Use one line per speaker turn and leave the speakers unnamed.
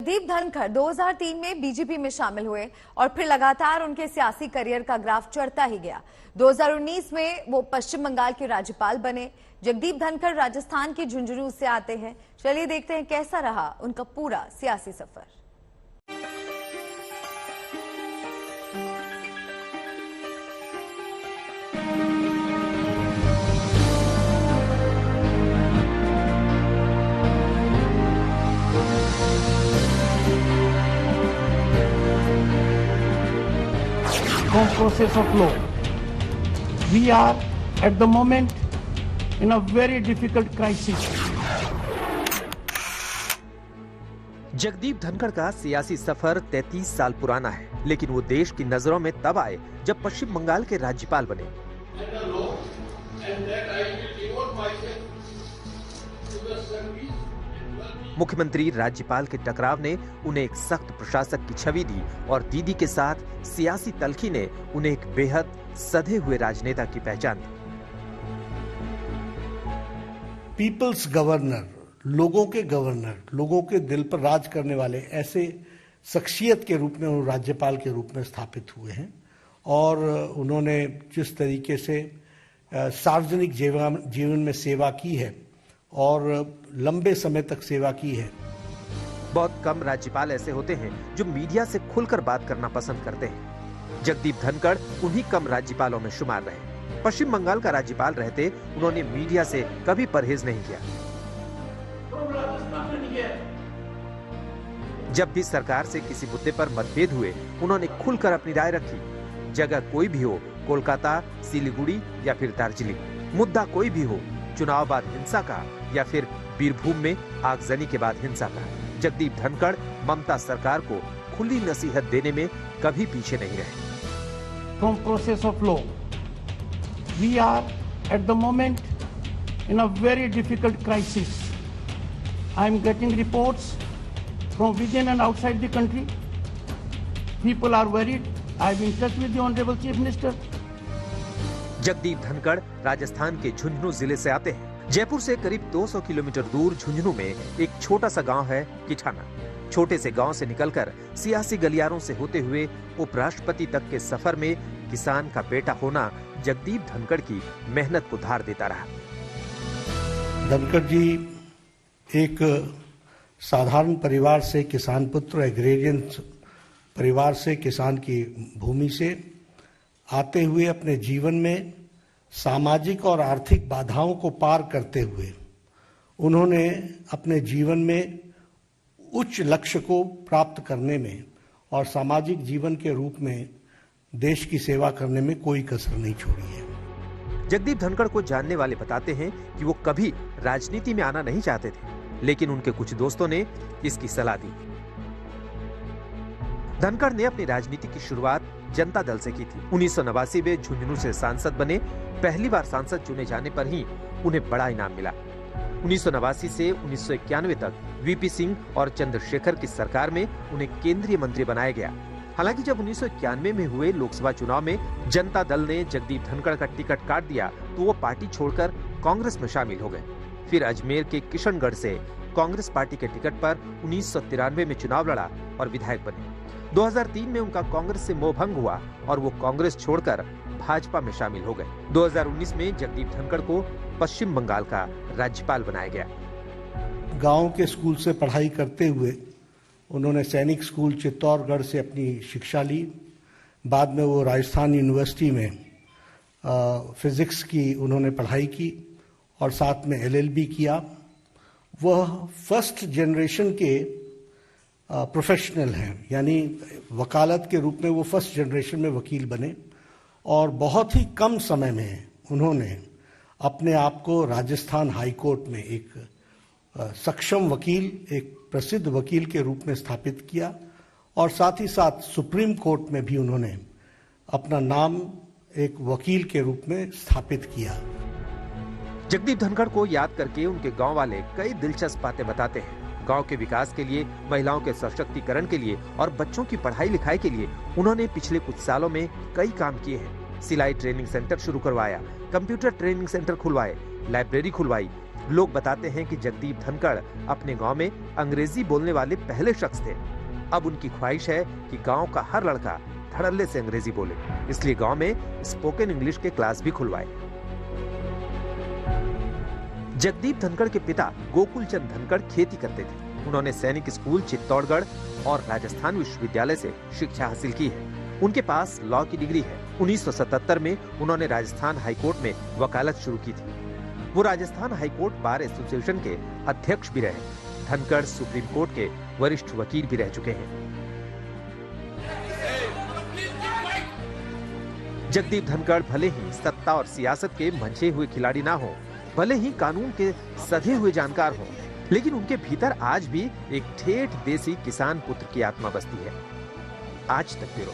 जगदीप धनखड़ 2003 में बीजेपी में शामिल हुए और फिर लगातार उनके सियासी करियर का ग्राफ चढ़ता ही गया। 2019 में वो पश्चिम बंगाल के राज्यपाल बने। जगदीप धनखड़ राजस्थान के झुंझुनू से आते हैं। चलिए देखते हैं कैसा रहा उनका पूरा सियासी सफर।
From process of law, we are at the moment in a very difficult crisis.
Jagdeep Dhankhar का सियासी सफर 33 साल पुराना है, लेकिन वो देश की नजरों में तब आए जब पश्चिम बंगाल के राज्यपाल बने। मुख्यमंत्री राज्यपाल के टकराव ने उन्हें एक सख्त प्रशासक की छवि दी और दीदी के साथ सियासी तल्खी ने उन्हें एक बेहद सधे हुए राजनेता की पहचान दी।
पीपल्स गवर्नर, लोगों के गवर्नर, लोगों के दिल पर राज करने वाले ऐसे शख्सियत के रूप में वो राज्यपाल के रूप में स्थापित हुए हैं और उन्होंने जिस तरीके से सार्वजनिक जीवन में सेवा की है और लंबे समय तक सेवा की है।
बहुत कम राज्यपाल ऐसे होते हैं जो मीडिया से खुलकर बात करना पसंद करते हैं। जगदीप धनखड़ उन्हीं कम राज्यपालों में शुमार रहे। पश्चिम बंगाल का राज्यपाल रहते उन्होंने मीडिया से कभी परहेज नहीं किया। जब भी सरकार से किसी मुद्दे पर मतभेद हुए, उन्होंने खुलकर अपनी राय रखी। जगह कोई भी हो, कोलकाता, सिलीगुड़ी या फिर दार्जिलिंग, मुद्दा कोई भी हो, चुनाव बाद हिंसा का या फिर बीरभूम में आगजनी के बाद हिंसा का, जगदीप धनखड़ ममता सरकार को खुली नसीहत देने में कभी पीछे नहीं रहे।
From process of law, we are at the moment in a very difficult crisis. I am getting reports from within and outside the country. People are worried. I am in touch with the Honorable Chief Minister.
Jagdeep Dhankhar Rajasthan के झुंझुनू जिले से आते हैं। जयपुर से करीब 200 kilometre दूर झुंझुनू में एक छोटा सा गांव है किठाना। छोटे से गांव से निकलकर सियासी गलियारों से होते हुए उपराष्ट्रपति तक के सफर में किसान का बेटा होना जगदीप धनखड़ की मेहनत को धार देता रहा।
धनखड़ जी एक साधारण परिवार से, किसान पुत्र, एग्रेरियन परिवार से, किसान की भूमि से आते हुए अपने जीवन में सामाजिक और आर्थिक बाधाओं को पार करते हुए उन्होंने अपने जीवन में उच्च लक्ष्य को प्राप्त करने में और सामाजिक जीवन के रूप में देश की सेवा करने में कोई कसर नहीं छोड़ी है।
जगदीप धनखड़ को जानने वाले बताते हैं कि वो कभी राजनीति में आना नहीं चाहते थे, लेकिन उनके कुछ दोस्तों ने इसकी सलाह दी। धनखड़ ने अपनी राजनीति की शुरुआत जनता दल से की थी। 1989 में झुंझुनू से सांसद बने। पहली बार सांसद चुने जाने पर ही उन्हें बड़ा इनाम मिला। 1989 से 1991 तक वीपी सिंह और चंद्रशेखर की सरकार में उन्हें केंद्रीय मंत्री बनाया गया। हालांकि जब 1991 में हुए लोकसभा चुनाव में जनता दल ने जगदीप धनखड़ का टिकट काट दिया तो वो पार्टी छोड़कर कांग्रेस में शामिल हो गए। फिर अजमेर के किशनगढ़ से कांग्रेस पार्टी के टिकट पर 1993 में चुनाव लड़ा और विधायक बने। 2003 में उनका कांग्रेस से मोह भंग हुआ और वो कांग्रेस छोड़कर भाजपा में शामिल हो गए। 2019 में जगदीप धनखड़ को पश्चिम बंगाल का राज्यपाल बनाया गया।
गांव के स्कूल से पढ़ाई करते हुए उन्होंने सैनिक स्कूल चित्तौड़गढ़ से अपनी शिक्षा ली। बाद में वो राजस्थान यूनिवर्सिटी में फिजिक्स की उन्होंने पढ़ाई की और साथ में एलएलबी किया। वह फर्स्ट जनरेशन के प्रोफेशनल हैं, यानी वकालत के रूप में वो फर्स्ट जनरेशन में वकील बने और बहुत ही कम समय में उन्होंने अपने आप को राजस्थान हाई कोर्ट में एक सक्षम वकील, एक प्रसिद्ध वकील के रूप में स्थापित किया और साथ ही साथ सुप्रीम कोर्ट में भी उन्होंने अपना नाम एक वकील के रूप में स्थापित किया।
जगदीप धनखड़ को याद करके उनके गांव वाले कई दिलचस्प बातें बताते हैं। गांव के विकास के लिए, महिलाओं के सशक्तिकरण के लिए और बच्चों की पढ़ाई लिखाई के लिए उन्होंने पिछले कुछ सालों में कई काम किए हैं। सिलाई ट्रेनिंग सेंटर शुरू करवाया, कंप्यूटर ट्रेनिंग सेंटर खुलवाए, लाइब्रेरी खुलवाई, लोग बताते हैं कि जगदीप धनखड़ अपने गांव में अंग्रेजी बोलने वाले पहले शख्स थे। अब उनकी ख्वाहिश है कि गांव का हर लड़का धड़ल्ले से अंग्रेजी बोले, इसलिए गांव में स्पोकन इंग्लिश के क्लास भी खुलवाए। जगदीप धनखड़ के पिता गोकुल चंद धनखड़ खेती करते थे। उन्होंने सैनिक स्कूल चित्तौड़गढ़ और राजस्थान विश्वविद्यालय से शिक्षा हासिल की है। उनके पास लॉ की डिग्री है। 1977 में उन्होंने राजस्थान हाईकोर्ट में वकालत शुरू की थी। वो राजस्थान हाईकोर्ट बार एसोसिएशन के अध्यक्ष भी रहे। धनखड़ सुप्रीम कोर्ट के वरिष्ठ वकील भी रह चुके हैं। जगदीप धनखड़ भले ही सत्ता और सियासत के मंझे हुए खिलाड़ी ना हो, भले ही कानून के सधे हुए जानकार हों, लेकिन उनके भीतर आज भी एक ठेठ देसी किसान पुत्र की आत्मा बसती है। आज तक ब्यूरो।